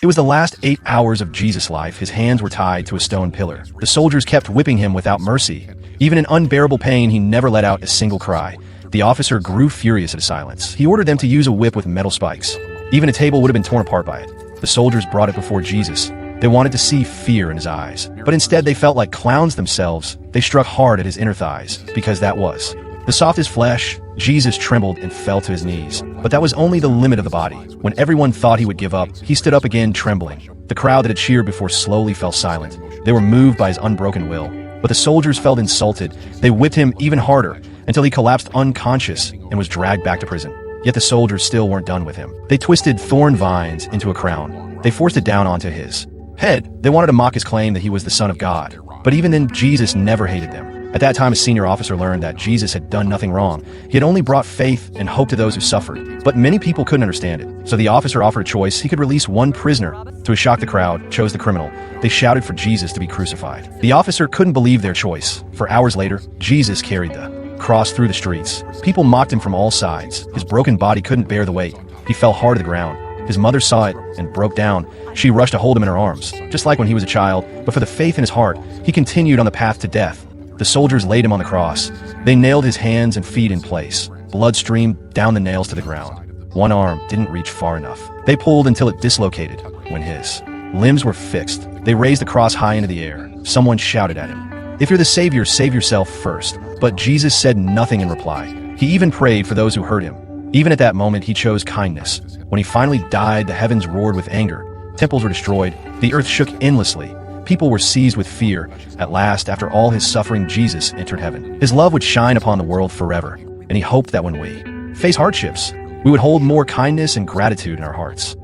It was the last 8 hours of Jesus' life. His hands were tied to a stone pillar. The soldiers kept whipping him without mercy. Even in unbearable pain, he never let out a single cry. The officer grew furious at his silence. He ordered them to use a whip with metal spikes. Even a table would have been torn apart by it. The soldiers brought it before Jesus. They wanted to see fear in his eyes. But instead they felt like clowns themselves. They struck hard at his inner thighs, because that was the softest flesh. Jesus trembled and fell to his knees. But that was only the limit of the body. When everyone thought he would give up, he stood up again, trembling. The crowd that had cheered before slowly fell silent. They were moved by his unbroken will. But the soldiers felt insulted. They whipped him even harder, until he collapsed unconscious and was dragged back to prison. Yet the soldiers still weren't done with him. They twisted thorn vines into a crown. They forced it down onto his head. They wanted to mock his claim that he was the Son of God. But even then, Jesus never hated them. At that time, a senior officer learned that Jesus had done nothing wrong. He had only brought faith and hope to those who suffered. But many people couldn't understand it. So the officer offered a choice. He could release one prisoner. To shock the crowd, chose the criminal. They shouted for Jesus to be crucified. The officer couldn't believe their choice. For hours later, Jesus carried the cross through the streets. People mocked him from all sides. His broken body couldn't bear the weight. He fell hard to the ground. His mother saw it and broke down. She rushed to hold him in her arms, just like when he was a child. But for the faith in his heart, he continued on the path to death. The soldiers laid him on the cross. They nailed his hands and feet in place. Blood streamed down the nails to the ground. One arm didn't reach far enough. They pulled until it dislocated. When his limbs were fixed, they raised the cross high into the air. Someone shouted at him, "If you're the Savior, save yourself first." But Jesus said nothing in reply. He even prayed for those who hurt him. Even at that moment, he chose kindness. When he finally died, the heavens roared with anger. Temples were destroyed. The earth shook endlessly. People were seized with fear. At last, after all his suffering, Jesus entered heaven. His love would shine upon the world forever, and he hoped that when we face hardships, we would hold more kindness and gratitude in our hearts.